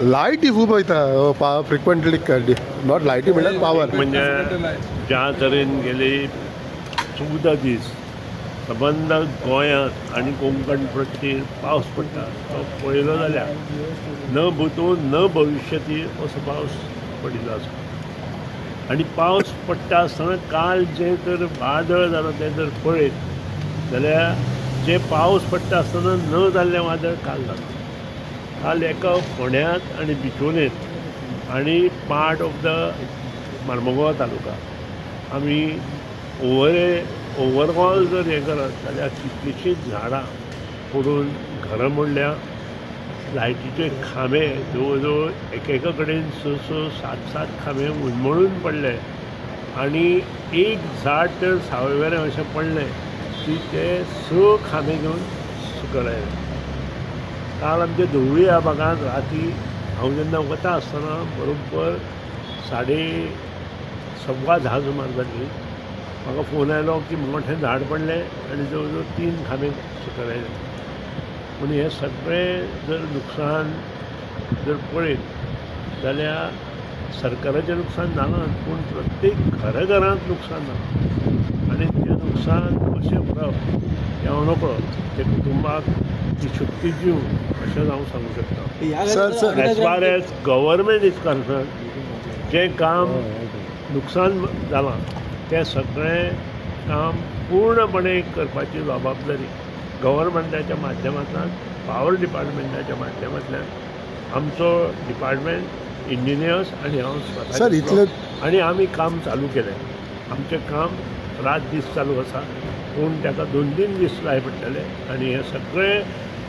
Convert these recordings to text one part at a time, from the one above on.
लायटी खूब वयता फ्रिक्वेंटली नॉट लायटी म्हणल्यार पावर. म्हणजे ज्या तरेन गेली 14 दीस सबंद गोंयांत आनी कोंकण पट्टीर पावस पडटा तो पळयलो जाल्यार न भुतो न भविष्यती असो पावस पडिल्लो आसा. आनी पावस पडटा आसतना काल जे तर वादळ जालो तें जर पळयत जाल्यार जे पावस पडटा आसतना न जाल्लें वादळ काल जालें. काल एका फोंड्यांत आनी बिचोलेंत आनी पार्ट ऑफ द मार्मुगांव तालुका आमी ओवरऑल जर हें करत जाल्यार कितलींशींच झाडां पडून घरां मोडल्या. लायटीचे खांबे जवळ जवळ एकेका कडेन 6-7 खांबे उणमळून पडले आनी एक झाड तर सावयवेरें अशें पडलें की ते 6 खांबे घेवन सकयल आयले. काल आमच्या धवळी ह्या भागांत राती हांव जेन्ना वता आसतना बरोबर 10:15 सुमार जाली म्हाका फोन आयलो की मोठें झाड पडलें आनी जवळ जवळ 3 खांबे सकयल आयले. पूण हें सगळें जर नुकसान जर पळयत जाल्यार सरकाराचें नुकसान जालां पूण प्रत्येक घरांत नुकसान जालां आनी तें नुकसान कशें भरप हें हांव नकळो. ते कुटुंबाक ती शक्ती जीव अशें हांव सांगूं शकता. As far as government is concern जें काम नुकसान जालां तें सगळें काम पूर्णपणे करपाची जबाबदारी गव्हर्मेंटाच्या माध्यमांतल्यान पावर डिपार्टमेंटाच्या माध्यमांतल्यान आमचो डिपार्टमेंट इंजिनियर्स आनी हांव स्वता आनी आमी काम चालू केलें. आमचें काम रात दीस चालू आसा पूण ताका 2-3 दीस जाय पडटले आनी हें सगळें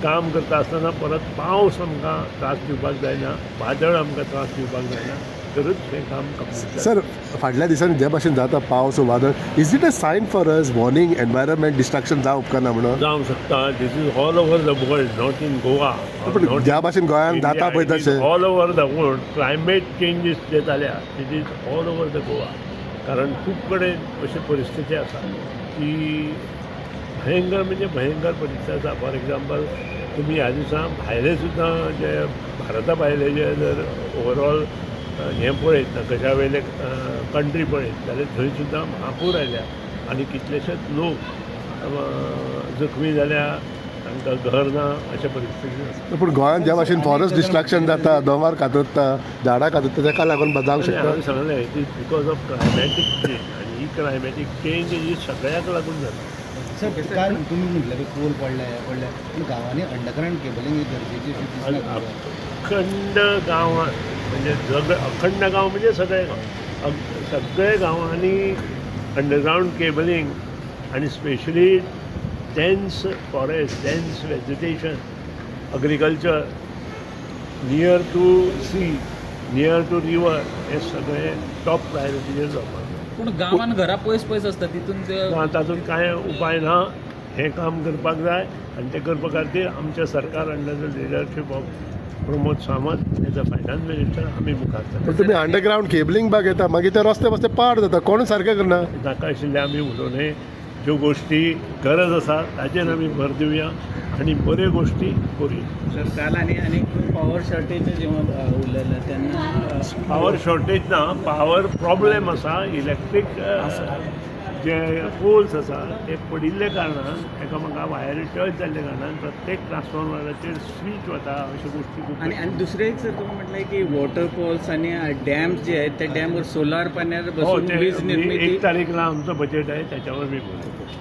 काम करता आसतना परत पावस आमकां त्रास दिवपाक जायना, वादळ आमकां त्रास दिवपाक जायना तरच हें काम कंप्लीट. सर फाटल्या दिसांनी जे भाशेन जाता पावस वादळ is it a sign for us warning environment destruction जावं उपकारना म्हणून? जावंक शकता. This is all over the world, not in Goa. पूण ज्या भाशेन गोंयांत जाता पळय तशें all over the world climate changes जे जाल्यात it is all over the Goa. कारण खूब कडेन अशी परिस्थिती आसा की भयंकर म्हणजे भयंकर परिस्थिती आसा. फॉर एग्जाम्पल तुमी ह्या दिसां भायले सुद्दां जे भारता भायले जे जर ओवरऑल हें पळयत नकशा वयले कंट्री पळयत जाल्यार थंय सुद्दां महापूर आयल्या आनी कितलेशेच लोक जखमी जाल्या, तांकां घर ना अशा परिस्थितीन आसा. पूण गोंयांत ज्या भाशेन फॉरेस्ट डिस्ट्रक्शन जाता, दोंगर कातरता, झाडां कातरता ताका लागून जावंक शकता. हांवें सांगलें it is because of climatic change आनी ही क्लायमॅटीक चेंज ही सगळ्याक लागून जाता. सर काल तुम्ही म्हटलं की पोल पडल्या पण गावांनी अंडरग्राउंड केबलिंग ही गरजेची अखंड गांवांत म्हणजे अखंड गांव म्हणजे सगळे गांवांनी अंडरग्राउंड केबलिंग आनी specially dense forest, dense vegetation, agriculture near to sea, near to river हे सगळे टॉप प्रायोरिटीचेर जावपाक. पूण गांवांत घरां पयस आसता तितून तातूंत कांय उपाय ना. हें काम करपाक जाय आनी तें करपा खातीर आमचें सरकार under the leadership of Pramod Sawant as a finance minister आमी मुखार सरता. तुमी अंडरग्राउंड केबलिंग बाग येता मागीर ते रस्ते पाड जाता, कोण सारकें करना. नाका आशिल्ले आमी उलोवनय ज्यो गोश्टी गरज आसा ताचेर आमी भर दिवया आनी बऱ्यो गोश्टी करुया. सर काल आनी पॉवर शॉर्टेज जेव्हा उरलेलें तेन्ना पावर शॉर्टेज ना, पावर प्रॉब्लेम आसा. इलेक्ट्रीक जे पोल्स आसा ते पडिल्ले कारणान एकामेका वायरी टच जाल्ले कारणान प्रत्येक ट्रान्सफॉर्मराचेर स्विच वता अश्यो गोश्टी खूब. आणि दुसरे एक सर तुम्ही म्हटलंय की वॉटरफॉल्स आणि डॅम्स जे आहेत त्या डॅमवर सोलार पॅनल बसून वीज निर्मिती 1 तारीखला आमचं बजेट आहे त्याच्यावर मी बोलतो.